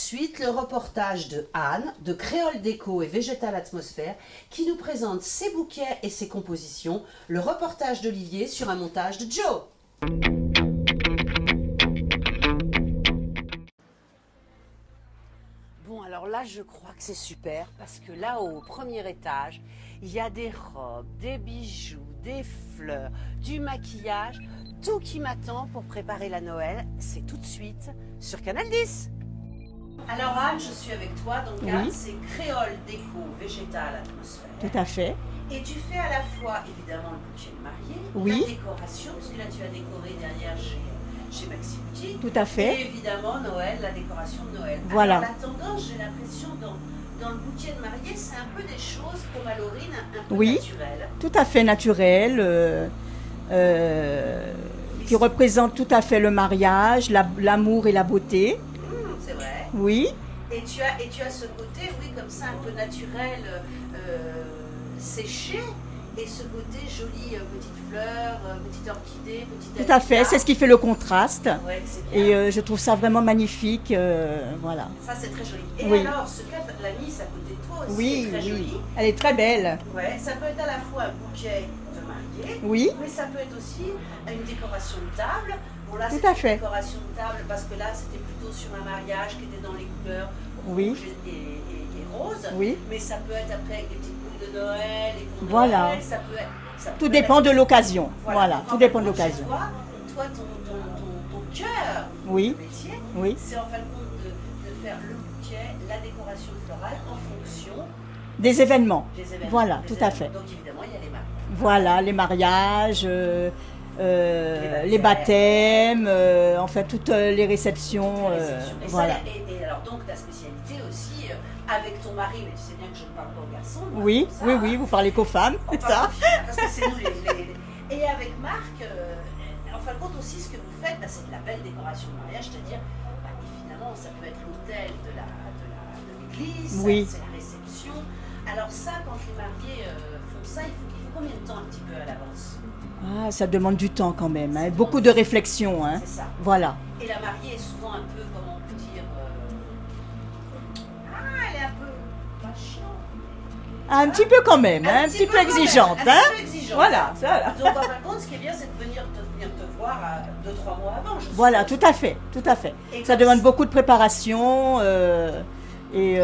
suite le reportage de Anne, de Créole Déco et Végétal Atmosphère, qui nous présente ses bouquets et ses compositions, le reportage d'Olivier sur un montage de Joe. Bon, alors là, je crois que c'est super, parce que là, au premier étage, il y a des robes, des bijoux, des fleurs, du maquillage, tout qui m'attend pour préparer la Noël. C'est tout de suite sur Canal 10. Alors Anne, je suis avec toi, donc Oui. Anne, c'est Créole Déco Végétal Atmosphère. Tout à fait. Et tu fais à la fois, évidemment, le bouquet de mariée, Oui. la décoration, parce que là, tu as décoré derrière chez Maxi Boutique. Tout à fait. Et évidemment, Noël, la décoration de Noël. Voilà. Alors, la tendance, j'ai l'impression, dans le bouquet de mariée, c'est un peu des choses comme à Laurine, un peu Oui. naturelles. Tout à fait naturel, qui représente tout à fait le mariage, l'amour et la beauté. C'est vrai. Oui, Et tu as ce côté, oui, comme ça, un peu naturel, séché, et ce côté joli, petite fleur, petite orchidée, petite tout à fait. C'est ce qui fait le contraste. Ouais, c'est bien. Et je trouve ça vraiment magnifique. Voilà. Ça, c'est très joli. Et Oui. alors, ce qu'elle l'a mise à côté de toi aussi Oui, est très oui. joli. Elle est très belle. Ouais, ça peut être à la fois un bouquet de mariée, Oui, mais ça peut être aussi une décoration de table. Bon, là, Tout c'est à une fait. décoration de table parce que là, c'était plutôt sur un mariage qui était dans les couleurs Oui. rouge et rose. oui. Mais ça peut être après avec des petites boules de Noël, et pour Voilà. Noël, ça peut Tout être- dépend de l'occasion. Voilà, Donc, tout en dépend fin de compte, chez l'occasion. Toi, ton cœur Oui. de métier, Oui. c'est en fin de compte de faire le bouquet, la décoration florale en fonction Des événements. des événements. Voilà, Des tout à événements. fait. Donc évidemment, il y a les mariages. Voilà, les mariages, les baptêmes, enfin toutes les réceptions. Et, Voilà. ça, et alors donc ta spécialité aussi, avec ton mari, mais tu sais bien que je ne parle pas aux garçons. moi, Oui, c'est pour oui, ça, oui, hein. vous parlez qu'aux femmes, On c'est parle ça. aux filles, parce que c'est nous les... Et avec Marc, en fin de compte aussi, ce que vous faites, c'est de la belle décoration de mariage, c'est-à-dire, évidemment, ça peut être l'hôtel de l'église, Oui. c'est la réception. Alors ça, quand les mariés font ça, il faut combien de temps un petit peu à l'avance? Ah, ça demande du temps quand même, hein, beaucoup de réflexion. Hein. C'est ça. Voilà. Et la mariée est souvent un peu, comment on peut dire, elle est un peu pas chiante. Un petit peu quand même, hein, un petit peu quand même, exigeante. un Hein. petit peu exigeante. Voilà, ça. Donc en fin de compte, ce qui est bien, c'est de venir te voir 2-3 mois avant. je Voilà, suppose. tout à fait, tout à fait. Et Ça comme demande ça- beaucoup de préparation et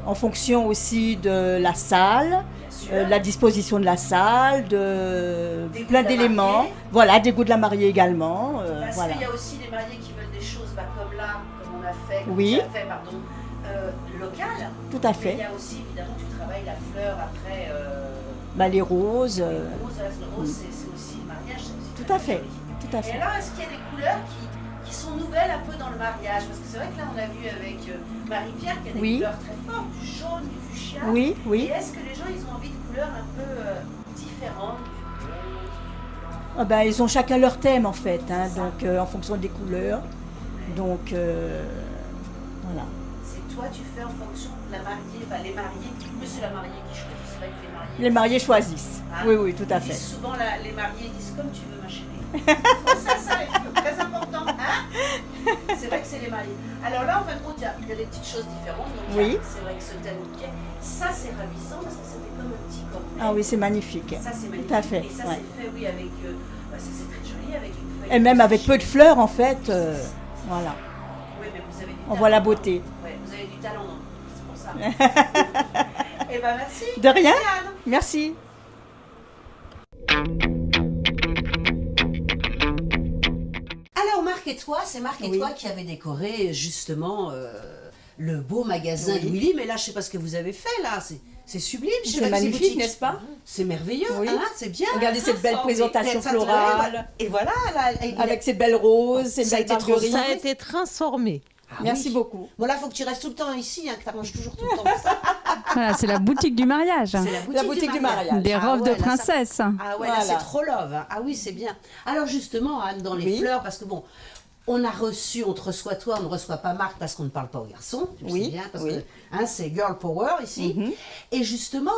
en fonction aussi de la salle, Bien sûr. la disposition de la salle, de Des goûts plein de la d'éléments. mariée. Voilà, des goûts de la mariée également. Parce Voilà. qu'il y a aussi les mariés qui veulent des choses comme là, comme on a fait, comme Oui. tu as fait, pardon, locales. Tout à Mais fait. il y a aussi, évidemment, tu travailles la fleur après. Bah, les roses. Les roses, la rose, c'est aussi le mariage. c'est Tout à très fait, joli. tout à Et fait. alors, est-ce qu'il y a des couleurs qui sont nouvelles un peu dans le mariage? Parce que c'est vrai que là, on a vu avec Marie-Pierre qu'il y a des Oui. couleurs très fortes, du jaune, du fuchsia. Oui, Et oui. est-ce que les gens, ils ont envie de couleurs un peu différentes? Du rose, Ah ben, ils ont chacun leur thème en fait, hein, C'est ça. donc en fonction des couleurs. Donc voilà. c'est toi, tu fais en fonction de la mariée, les mariés, mais c'est la mariée qui choisit. C'est vrai que les mariés. Les mariés choisissent. Ah. Oui, oui, tout à Ils fait. disent souvent, les mariés disent comme tu veux, ma chérie. Oh, ça, c'est très important. Hein, c'est vrai que c'est les mariés. Alors là, en fin de compte, il y a des petites choses différentes. Donc, Oui. c'est vrai que ce thème bouquet, ça, c'est ravissant parce que ça fait comme un petit cornet. Ah oui, c'est magnifique. Ça, c'est magnifique. Tout à fait. Et ça, Ouais. c'est fait, oui, avec. Ça, c'est très joli, avec une feuille. Et même avec peu de fleurs en fait, voilà. Oui, mais vous avez du On talent. voit la beauté. Ouais, vous avez du talent, non? C'est pour ça. Eh ben, merci. De rien. Merci, Anne. Merci. Alors Marc et toi, c'est Marc et Oui. toi qui avez décoré justement le beau magasin de Oui. Willy, mais là je sais pas ce que vous avez fait là, c'est sublime, chez C'est Maxi magnifique, Boutique. n'est-ce pas? C'est merveilleux, Oui. hein, c'est bien. Regardez cette belle Oh, présentation mais ça, florale. Et voilà, là, Avec ces belles roses, ces Ça a belles été trop marguerites. simple. Ça a été transformé. Ah Merci oui. beaucoup. Bon là, faut que tu restes tout le temps ici, hein, que tu arranges toujours tout le temps ça. Voilà, c'est la boutique du mariage. C'est La boutique du mariage. Des Ah robes ouais, de là, ça- princesse. Ah ouais, là Voilà. c'est trop love. Hein. Ah oui, c'est bien. Alors justement, Anne, dans les Oui. fleurs, parce que bon, On a reçu, on te reçoit toi, on ne reçoit pas Marc parce qu'on ne parle pas aux garçons. Tu le Oui, sais bien, parce oui. que c'est girl power ici. Et justement,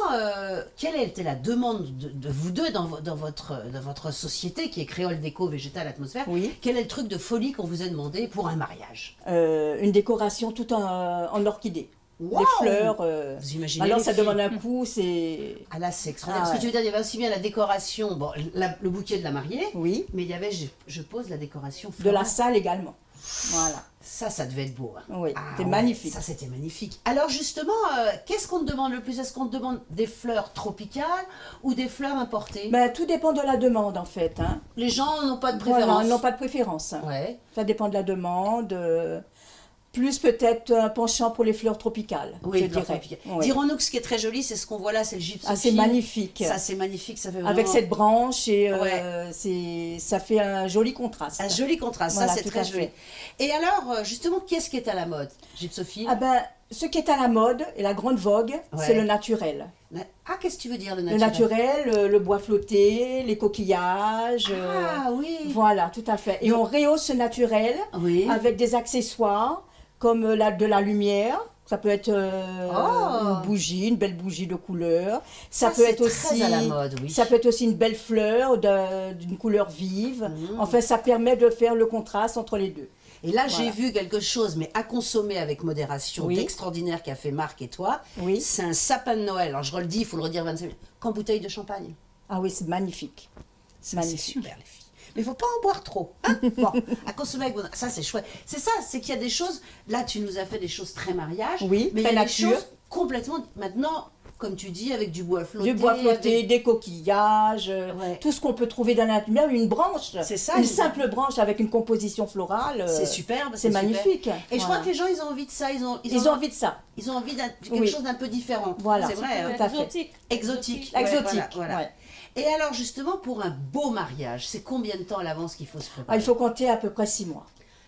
quelle était la demande de vous deux dans votre société qui est Créole Déco Végétal Atmosphère? Oui. Quel est le truc de folie qu'on vous a demandé pour un mariage? Une décoration toute en orchidée. Wow. Des fleurs. Vous imaginez Alors les ça filles. demande un coup, c'est... Ah là, c'est extraordinaire. Ah, Parce que tu ouais. veux dire, il y avait aussi bien la décoration, bon, le bouquet de la mariée, Oui. mais il y avait, je pose, la décoration De la florale. salle également. Voilà. Ça devait être beau. Hein. Oui, Ah c'était ouais, magnifique. Ça, c'était magnifique. Alors justement, qu'est-ce qu'on te demande le plus? Est-ce qu'on te demande des fleurs tropicales ou des fleurs importées? Ben, tout dépend de la demande en fait. Hein. Les gens n'ont pas de Voilà, préférence. ils n'ont pas de préférence. Ouais. Ça dépend de la demande. Plus peut-être un penchant pour les fleurs tropicales, Oui, je fleurs dirais. tropicales. Oui. Dirons-nous que ce qui est très joli, c'est ce qu'on voit là, c'est le gypsophile. Ah, c'est magnifique. Ça, c'est magnifique. Ça fait vraiment Avec cette branche, et Ouais. ça fait un joli contraste. un joli contraste. Voilà, ça, c'est tout très à joli. fait. Et alors, justement, qu'est-ce qui est à la mode? Gypsophile. Ah ben, ce qui est à la mode et la grande vogue, Ouais. c'est le naturel. Ah, qu'est-ce que tu veux dire, le Le naturel? naturel, le bois flotté, les coquillages. Ah oui. Voilà, tout à fait. Et on rehausse ce naturel Oui. avec des accessoires comme de la lumière. Ça peut être Oh. une bougie, une belle bougie de couleur. Ça, Ça, peut c'est être très aussi à la mode, oui. Ça peut être aussi une belle fleur d'une couleur vive. Mmh. Enfin, ça permet de faire le contraste entre les deux. Et là, j'ai Voilà. vu quelque chose, mais à consommer avec modération, Oui. d'extraordinaire qu'a fait Marc et toi. Oui. C'est un sapin de Noël. Alors, je redis, il faut le redire 25 000. Qu'en bouteille de champagne. Ah oui, c'est magnifique. C'est Magnifique. super, les filles. Mais il ne faut pas en boire trop. Hein. Bon, à consommer avec modération. Ça, c'est chouette. C'est ça, c'est qu'il y a des choses. Là, tu nous as fait des choses très mariage. Oui, mais il y très a nature. des choses complètement. Maintenant, comme tu dis, avec du bois flotté. Du bois flotté, avec- des coquillages, Ouais. tout ce qu'on peut trouver dans la nature. Une branche, C'est ça, une une- simple branche avec une composition florale. C'est superbe. C'est super. magnifique. Et je Voilà. crois que les gens, ils ont envie de ça. Ils ont envie de ça. Ils ont envie de quelque Oui. chose d'un peu différent. Voilà. C'est vrai. hein. Tout à fait. Exotique. Ouais, Exotique. voilà. Ouais. Et alors justement, pour un beau mariage, c'est combien de temps à l'avance qu'il faut se Ah, préparer? il faut compter à peu près 6 mois.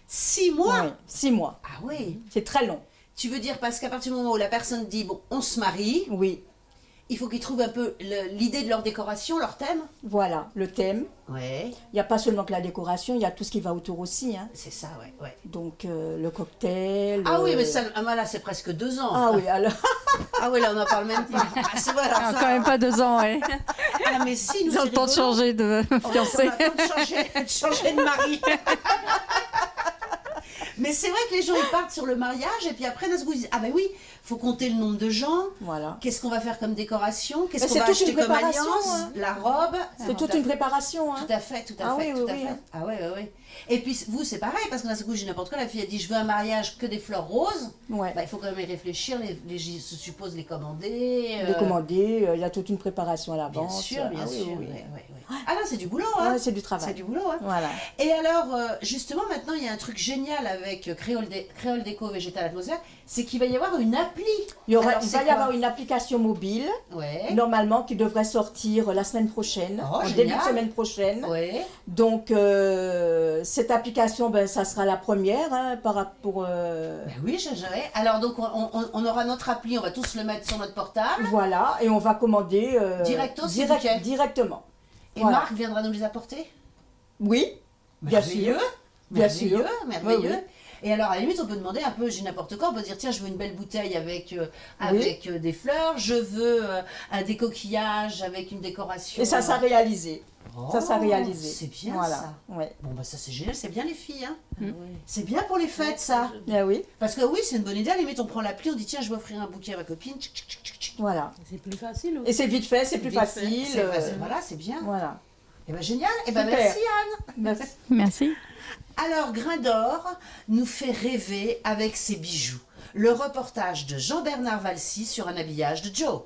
6 mois? Oui, 6 mois. Ah oui. C'est très long. Tu veux dire parce qu'à partir du moment où la personne dit, bon, on se marie, Oui. il faut qu'ils trouvent un peu l'idée de leur décoration, leur thème? Voilà, le thème. Ouais, Il n'y a pas seulement que la décoration, il y a tout ce qui va autour aussi. Hein. c'est ça, ouais. Donc le cocktail. Ah oui, mais ça, là, c'est presque 2 ans. Ah oui, alors. Ah oui, là, on n'en parle même pas. Ah, c'est vrai, alors Ah, ça- quand même pas 2 ans, ouais. Ah, mais si, nous, Ils ont c'est le temps de rigolo. changer de On fiancé. a le temps de changer de mari. Mais c'est vrai que les gens ils partent sur le mariage et puis après d'un coup ils disent ah ben oui, faut compter le nombre de gens. Voilà. Qu'est-ce qu'on va faire comme décoration? Qu'est-ce Mais qu'on c'est va toute acheter une comme préparation, alliance? hein. La robe. C'est toute une préparation. Hein. Tout à fait, tout à Ah fait, oui, tout oui, à oui, fait. hein. Ah ouais, ouais, ouais. Et puis vous c'est pareil parce que d'un coup j'ai n'importe quoi, la fille a dit je veux un mariage que des fleurs roses. Ouais. Bah, il faut quand même y réfléchir, je suppose les commander. Les commander, il y a toute une préparation à Bien l'avance. sûr, bien Ah oui, sûr. oui, oui. ouais, ouais, ouais. Ah là c'est du boulot, hein. Ouais, c'est du travail. C'est du boulot, hein. Voilà. Et alors, justement, maintenant, il y a un truc génial avec Créole Déco Végétal Atmosphère, c'est qu'il va y avoir une appli. Il Alors, va c'est y quoi avoir une application mobile, Ouais. normalement, qui devrait sortir la semaine prochaine, Oh, en génial. début de semaine prochaine. Ouais. Donc, cette application, ben, ça sera la première hein, pour. Ben oui, alors, donc, on aura notre appli, on va tous le mettre sur notre portable. Voilà, et on va commander Directos, c'est nickel. directement. Et Voilà. Marc viendra nous les apporter. Oui, bien Merveilleux. sûr. Bien sûr. Merveilleux. Oui, Et alors, à la limite, on peut demander un peu, j'ai n'importe quoi, on peut dire, tiens, je veux une belle bouteille avec des fleurs, je veux des coquillages avec une décoration. Et ça sera réalisé. Ça sera Oh, réalisé. C'est bien voilà. ça. Ouais. Bon, bah ça c'est génial, c'est bien les filles. Hein. C'est bien pour les fêtes ça. Ah oui, Parce que oui, c'est une bonne idée, à la limite, on prend l'appli, on dit, tiens, je vais offrir un bouquet à ma copine. Tchic, tchic, tchic, tchic, tchic. voilà. C'est plus facile aussi. Et c'est vite fait, c'est plus Vite fait. facile. C'est facile. Voilà, c'est bien. Voilà. Et ben génial. Et ben Super. merci Anne. Merci. Merci. Alors, Grain d'Or nous fait rêver avec ses bijoux. Le reportage de Jean-Bernard Valsi sur un habillage de Joe.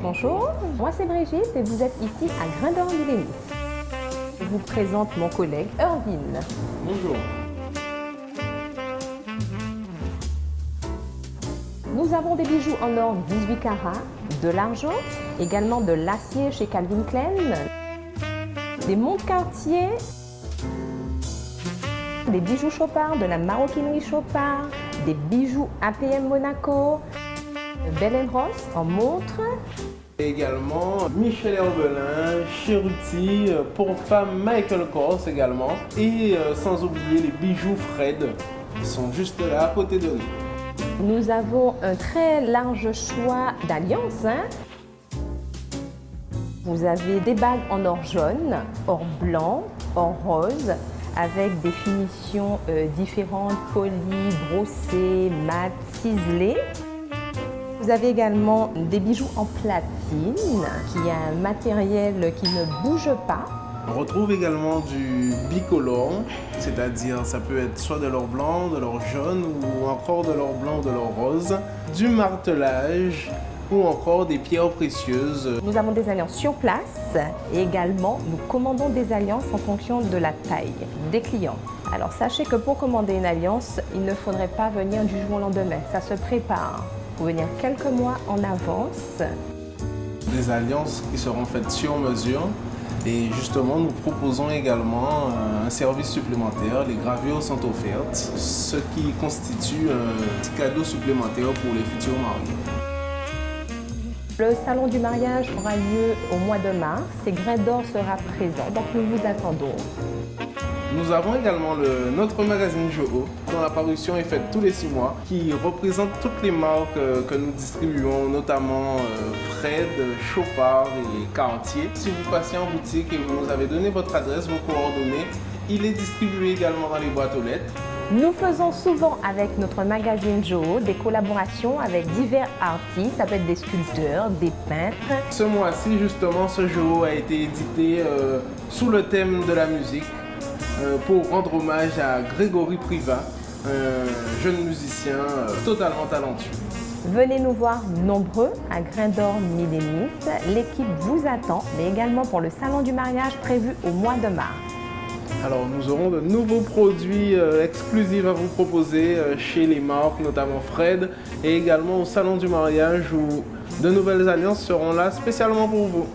Bonjour, moi c'est Brigitte et vous êtes ici à Grain d'Or du Lénis. Je vous présente mon collègue Irvine. Bonjour. Nous avons des bijoux en or 18 carats, de l'argent, également de l'acier chez Calvin Klein, des montres Cartier, des bijoux Chopard, de la maroquinerie Chopard, des bijoux APM Monaco, Bell & Ross en montre. Et également Michel Herbelin, Cheruti, pour femme Michael Kors également. Et sans oublier les bijoux Fred, qui sont juste là à côté de nous. Nous avons un très large choix d'alliances. Vous avez des bagues en or jaune, or blanc, or rose, avec des finitions différentes, polies, brossées, mat, ciselées. Vous avez également des bijoux en platine, qui a un matériel qui ne bouge pas. On retrouve également du bicolore, c'est-à-dire ça peut être soit de l'or blanc, de l'or jaune ou encore de l'or blanc ou de l'or rose, du martelage ou encore des pierres précieuses. Nous avons des alliances sur place et également nous commandons des alliances en fonction de la taille des clients. Alors sachez que pour commander une alliance, il ne faudrait pas venir du jour au lendemain, ça se prépare. Il faut venir quelques mois en avance. Des alliances qui seront faites sur mesure. Et justement, nous proposons également un service supplémentaire. Les gravures sont offertes, ce qui constitue un petit cadeau supplémentaire pour les futurs mariés. Le salon du mariage aura lieu au mois de mars et Grain d'Or sera présent, donc nous vous attendons. Nous avons également notre magazine Joho, dont la parution est faite tous les 6 mois, qui représente toutes les marques que nous distribuons, notamment Fred, Chopard et Cartier. Si vous passez en boutique et vous nous avez donné votre adresse, vos coordonnées, il est distribué également dans les boîtes aux lettres. Nous faisons souvent avec notre magazine Joho des collaborations avec divers artistes, ça peut être des sculpteurs, des peintres. Ce mois-ci, justement, ce Joho a été édité sous le thème de la musique pour rendre hommage à Grégory Privat, un jeune musicien totalement talentueux. Venez nous voir nombreux à Grain d'Or Millénis. L'équipe vous attend, mais également pour le salon du mariage prévu au mois de mars. Alors nous aurons de nouveaux produits exclusifs à vous proposer chez les marques, notamment Fred, et également au salon du mariage où de nouvelles alliances seront là spécialement pour vous.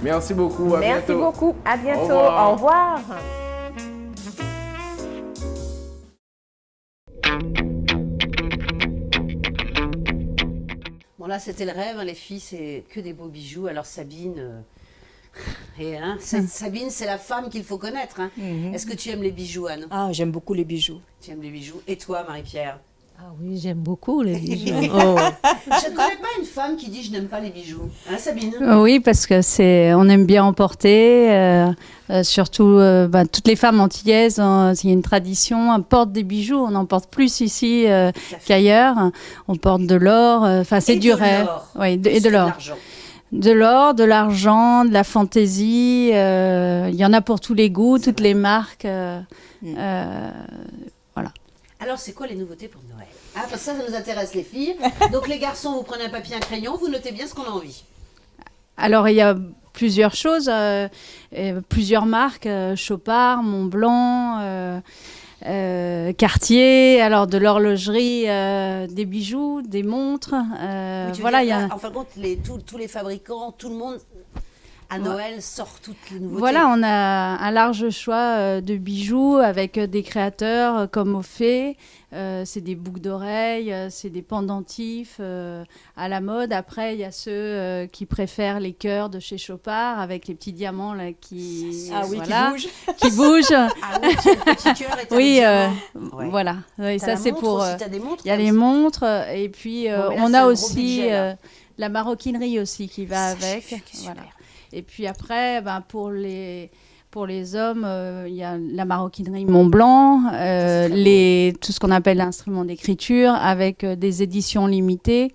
Merci beaucoup, à bientôt. Merci beaucoup, à bientôt, Au revoir. Au revoir. Bon là c'était le rêve, hein, les filles, c'est que des beaux bijoux. Alors Sabine, Sabine c'est la femme qu'il faut connaître. Hein. Est-ce que tu aimes les bijoux, Anne? Ah, j'aime beaucoup les bijoux. Tu aimes les bijoux. Et toi, Marie-Pierre? Ah oui, j'aime beaucoup les bijoux. Je ne connais pas une femme qui dit je n'aime pas les bijoux. Hein, Sabine? Oui, parce que on aime bien en porter, surtout toutes les femmes antillaises, il y a une tradition, on porte des bijoux, on en porte plus ici qu'ailleurs, on porte de l'or, c'est du rêve. Oui, et de l'or. De l'or, de l'argent, de la fantaisie, il y en a pour tous les goûts, toutes les marques. Voilà. Alors, c'est quoi les nouveautés pour Noël? Ah, parce que ça nous intéresse les filles. Donc, les garçons, vous prenez un papier, un crayon, vous notez bien ce qu'on a envie. Alors, il y a plusieurs choses, plusieurs marques, Chopard, Montblanc, Cartier, alors de l'horlogerie, des bijoux, des montres. Voilà, il y a... En fin de compte, tous les fabricants, tout le monde, à Noël, sort toutes les nouveautés. Voilà, on a un large choix de bijoux avec des créateurs comme Ophé. C'est des boucles d'oreilles, c'est des pendentifs à la mode. Après, il y a ceux qui préfèrent les cœurs de chez Chopard avec les petits diamants là, qui bougent. Qui bougent. Ah oui, tu as le petit cœur et t'as Oui, le diamant. Ouais. voilà. Oui, ça c'est pour. Il y a les montres et puis Bon, mais là, on c'est a un gros aussi budget, la maroquinerie aussi qui va Ça, avec. j'ai vu, super. Voilà. Et puis après, pour les hommes, il y a la maroquinerie Montblanc, tout ce qu'on appelle l'instrument d'écriture avec des éditions limitées,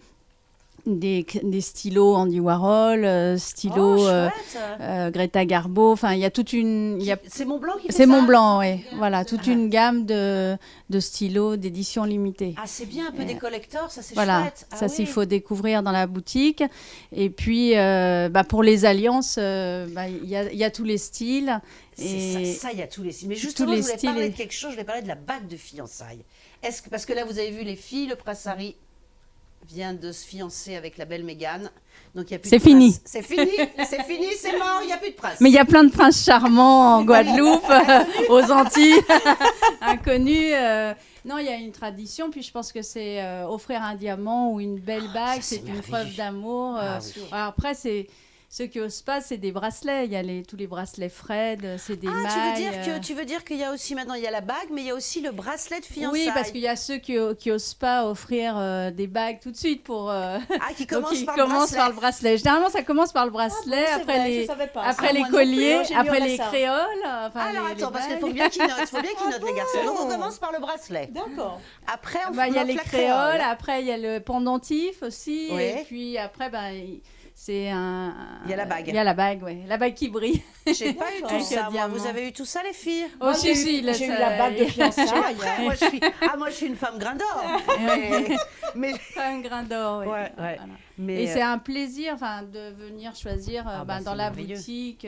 des stylos Andy Warhol, stylos Greta Garbo. Enfin, il y a toute une... C'est Montblanc qui fait ça? C'est Montblanc, oui. Voilà, toute une gamme de stylos d'édition limitée. Ah, c'est bien, un peu des collectors, ça c'est Voilà, chouette. Ah, ça oui. s'il faut découvrir dans la boutique. Et puis, pour les alliances, il y a tous les styles. Et Ça, il y a tous les styles. Mais justement, les je voulais styles parler et- de quelque chose, je voulais parler de la bague de fiançailles. Parce que là, vous avez vu les filles, le prince Harry vient de se fiancer avec la belle Mégane. Donc il y a plus C'est de prince. fini. C'est fini, c'est fini, c'est mort, il n'y a plus de prince. Mais il y a plein de princes charmants en Guadeloupe, aux Antilles, inconnus. Non, il y a une tradition, puis je pense que c'est offrir un diamant ou une belle bague, ça, c'est c'est une merveilleux. preuve d'amour. Ah oui. Alors après, c'est ceux qui osent pas, c'est des bracelets. Il y a tous les bracelets Fred, c'est des mailles. Tu veux dire qu'il y a aussi maintenant, il y a la bague, mais il y a aussi le bracelet de fiançailles. Oui, parce qu'il y a ceux qui osent pas offrir des bagues tout de suite pour. qui Donc, commence ils par commencent le bracelet. par le bracelet. Généralement, ça commence par le bracelet, après les colliers, après les créoles. Enfin, Alors les attends, parce qu'il bagues. faut bien qu'ils notent, les garçons. Donc on commence par le bracelet. D'accord. Après, on Il y a offre les la créoles, après il y a le pendentif aussi, Oui. et puis après, c'est un. Il y a la bague. Il y a la bague, oui. La bague qui brille. J'ai pas eu tout Avec ça, le moi. diamant. Vous avez eu tout ça, les filles? Moi, si, j'ai eu la bague de fiançailles. Après, moi je suis une femme grain d'or. mais Un grain d'or, oui. Ouais. Voilà. mais Et c'est un plaisir de venir choisir c'est dans la merveilleux. boutique,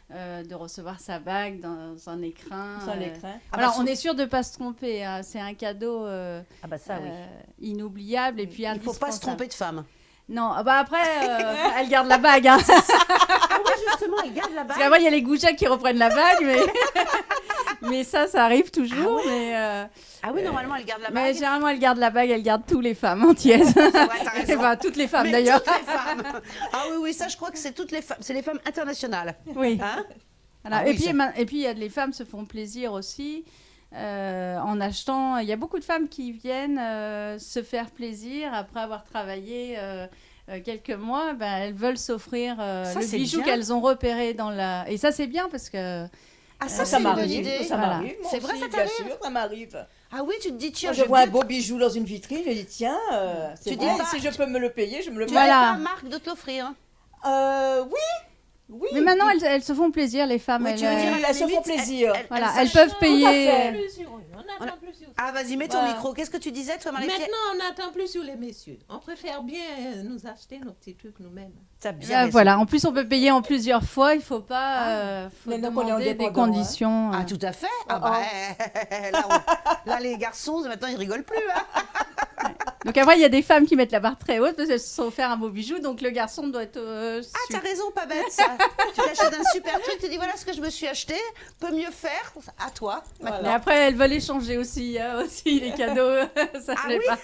de recevoir sa bague dans un écrin. Sans l'écran. Alors, on est sûr de ne pas se tromper. Hein. C'est un cadeau ça oui. inoubliable et puis Il faut pas se indispensable. tromper de femme. Non, après, elle garde la bague. Hein. Ah oui, justement, elle garde la Parce bague. qu'après, il y a les goujats qui reprennent la bague, mais ça arrive toujours. Ah oui, normalement, elle garde la Mais bague. généralement, elle garde la bague, elle garde toutes les femmes antillaises. Ouais, t'as raison. Enfin, toutes les femmes Mais d'ailleurs. toutes les femmes. Ah oui, ça, je crois que c'est toutes les femmes. C'est les femmes internationales. Oui. Hein? Voilà. Ah oui, Et puis, les femmes se font plaisir aussi en achetant. Il y a beaucoup de femmes qui viennent se faire plaisir après avoir travaillé quelques mois. Elles veulent s'offrir Ça, le c'est bijou bien. qu'elles ont repéré dans la. Et ça, c'est bien parce que. Ah, ça, Ça c'est une bonne m'arrive. idée. Ça Voilà. m'arrive. moi C'est vrai, aussi, ça bien t'arrive sûr, ça m'arrive. Ah oui, tu te dis, tiens, Quand je je vois un vais beau bijou dans une vitrine, je dis tiens, c'est Tu dis vrai, pas- si je peux me le payer, je me le Tu paye. Voilà. n'as pas Marc de te l'offrir. Hein. Oui. Oui. Mais maintenant, elles se font plaisir, les femmes. Oui, tu veux dire, à la elles se font limite, plaisir. Voilà, elles elles peuvent fait. payer. On attend plus sur Ah, vas-y, mets ton Voilà. micro. Qu'est-ce que tu disais, toi, Marie-Pierre? Maintenant, on n'attend plus sur les messieurs. On préfère bien nous acheter nos petits trucs nous-mêmes. T'as bien raison. Voilà. En plus, on peut payer en plusieurs fois. Il faut pas faut Maintenant qu'on est demander des indépendant, hein. conditions. Ah, tout à fait. Ah, là, les garçons, maintenant, ils rigolent plus. Hein. Donc après, il y a des femmes qui mettent la barre très haute parce qu'elles se sont offert un beau bijou. Donc le garçon doit être. Ah, t'as raison, pas bête, ça. Tu t'achètes un super truc, tu dis, voilà ce que je me suis acheté. Peut mieux faire. À toi, Mais maintenant. après, elles veulent échanger aussi, aussi les cadeaux. Ça Ah plaît oui. pas.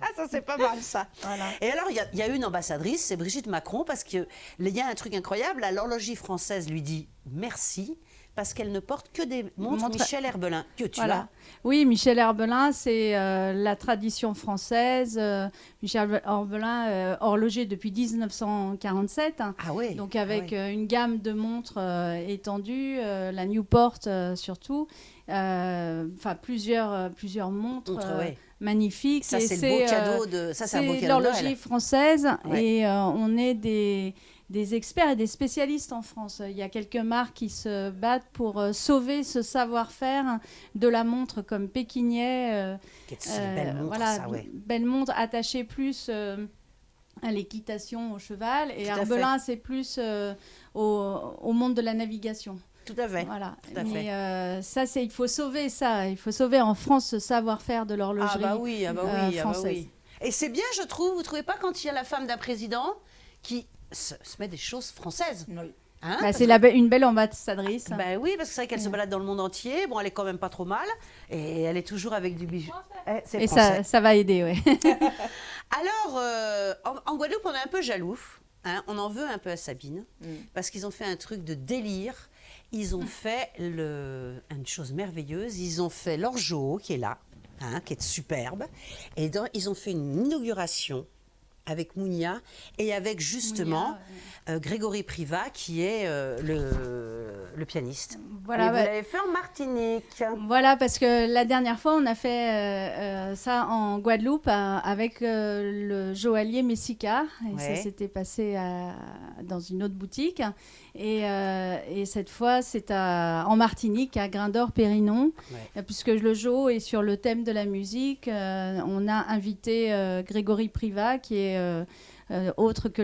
Ah, ça, c'est pas mal, ça. Voilà. Et alors, il y a une ambassadrice, c'est Brigitte Macron, parce qu'il y a un truc incroyable. L'horlogerie française lui dit merci, parce qu'elle ne porte que des montres Michel Herbelin, que tu Voilà. Oui, Michel Herbelin, c'est la tradition française. Michel Herbelin, horloger depuis 1947. as. Ah oui. Donc avec Ah oui. une gamme de montres étendue, la Newport surtout, enfin plusieurs montres Montre, ouais. magnifiques. Ça, Et c'est le beau cadeau de. Ça, c'est un beau c'est cadeau de l'horlogerie Noël. française Ouais. et on est des experts et des spécialistes en France. Il y a quelques marques qui se battent pour sauver ce savoir-faire de la montre comme Pékinet. C'est une belle montre, voilà, ça, ouais. belle montre attachée plus à l'équitation, au cheval. Et Tout à Herbelin, c'est plus au monde de la navigation. Tout à fait. Voilà. Tout à fait. Ça, il faut sauver ça. Il faut sauver en France ce savoir-faire de l'horlogerie. Ah bah oui, française. oui. Et c'est bien, je trouve, vous trouvez pas, quand il y a la femme d'un président qui se met des choses françaises. Oui. Hein, Bah, parce c'est que- une belle ambassadrice. Ben oui, parce que c'est vrai qu'elle se balade dans le monde entier. Bon, elle est quand même pas trop mal. Et elle est toujours avec du bijou. C'est Et français. ça va aider, oui. Alors, en Guadeloupe, on est un peu jaloux. Hein, on en veut un peu à Sabine. Parce qu'ils ont fait un truc de délire. Ils ont fait une chose merveilleuse. Ils ont fait l'orgeau qui est là, hein, qui est superbe. Et ils ont fait une inauguration avec Mounia et avec justement Grégory Privat qui est le pianiste. Voilà, Et vous ouais. l'avez fait en Martinique. Voilà, parce que la dernière fois, on a fait ça en Guadeloupe avec le joaillier Messica. Et Ouais. ça s'était passé dans une autre boutique. Et cette fois, c'est en Martinique, à Grindor-Périnon. Ouais. Puisque le Jo est sur le thème de la musique, on a invité Grégory Privat, qui est autre que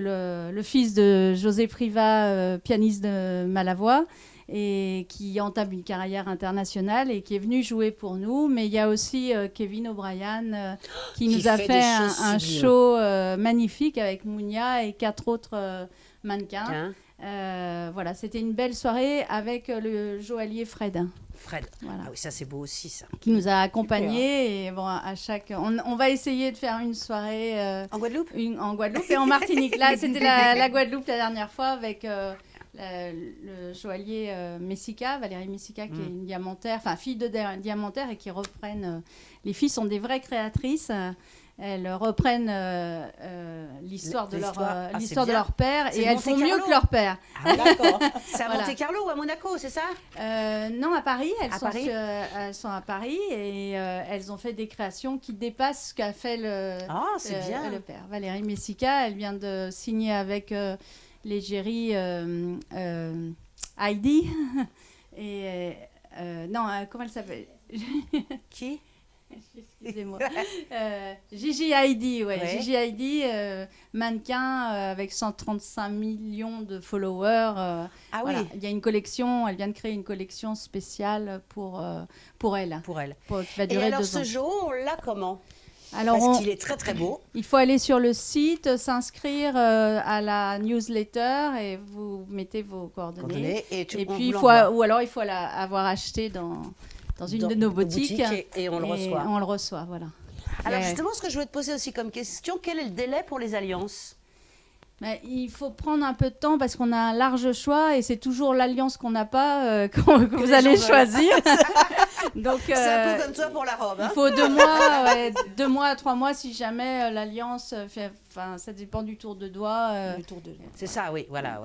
le fils de José Privat, pianiste de Malavoie. et qui entame une carrière internationale et qui est venu jouer pour nous. Mais il y a aussi Kevin O'Brien qui nous a fait fait des choses un sublimes. show magnifique avec Mounia et 4 autres mannequins. Hein, Voilà, c'était une belle soirée avec le joaillier Fred. Fred. Voilà. Ah oui, ça c'est beau aussi ça. Qui nous a accompagnés. Et bon, à chaque... on va essayer de faire une soirée En Guadeloupe en Guadeloupe et en Martinique. Là, c'était la Guadeloupe la dernière fois avec le joaillier Messica, Valérie Messica, qui est une diamantaire, enfin fille de diamantaire et qui reprennent... les filles sont des vraies créatrices. Elles reprennent l'histoire de l'histoire de leur père C'est et de elles font Monte mieux Carlo. que leur père. Ah, d'accord. C'est à Voilà. Monte-Carlo ou à Monaco, c'est ça Non, à Paris. À Paris Elles sont à Paris et elles ont fait des créations qui dépassent ce qu'a fait Ah, c'est bien. le père. Valérie Messica, elle vient de signer avec l'égérie Heidi. Et non, comment elle s'appelle Qui Excusez-moi. Gigi Heidi, ouais. Ouais. Gigi Heidi, mannequin avec 135 millions de followers. Ah Voilà. oui, Il y a une collection, elle vient de créer une collection spéciale pour elle, pour elle. qui va Et durer alors 2 ce ans. jour, on l'a comment Alors, Parce qu'il est très très beau. il faut aller sur le site, s'inscrire à la newsletter et vous mettez vos coordonnées. Et, Et on puis, vous l'envoie ou alors il faut avoir acheté dans une de nos boutiques. et on le reçoit. On le reçoit, voilà. Alors Et, justement, ce que je voulais te poser aussi comme question, quel est le délai pour les alliances mais il faut prendre un peu de temps parce qu'on a un large choix et c'est toujours l'alliance qu'on n'a pas que vous les allez gens choisir. Donc, C'est un peu comme toi pour la robe. il Hein faut 2 mois, 2 mois à 3 mois si jamais l'alliance fait. Enfin, ça dépend du tour de doigt. C'est ça, oui, voilà.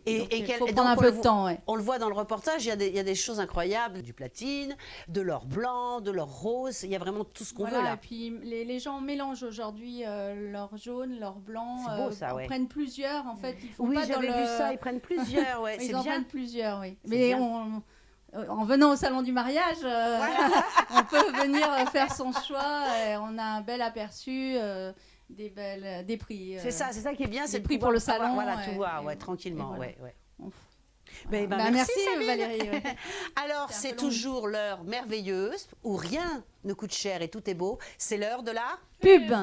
Donc, il faut et prendre un donc, peu de temps, ouais. On le voit dans le reportage, il y a des choses incroyables, du platine, de l'or blanc, de l'or rose, il y a vraiment tout ce qu'on Voilà, veut là. et puis les gens mélangent aujourd'hui l'or jaune, l'or blanc. C'est beau, ça, ouais. Ils prennent plusieurs, en fait. Ils font Oui, pas dans j'avais le... vu ça, ils prennent plusieurs, ouais, Ils c'est en bien. prennent plusieurs, oui. C'est Mais bien. en venant au salon du mariage, on peut venir faire son choix. Et on a un bel aperçu des prix. C'est ça qui est bien, c'est des de prix pouvoir pour le savoir, salon, voilà, ouais, tout voir, et ouais, tranquillement, voilà. ouais. On- Ben, Bah, merci, Sabine. Valérie. ouais. Alors, C'est un c'est peu long. toujours l'heure merveilleuse où rien ne coûte cher et tout est beau. C'est l'heure de la Pub.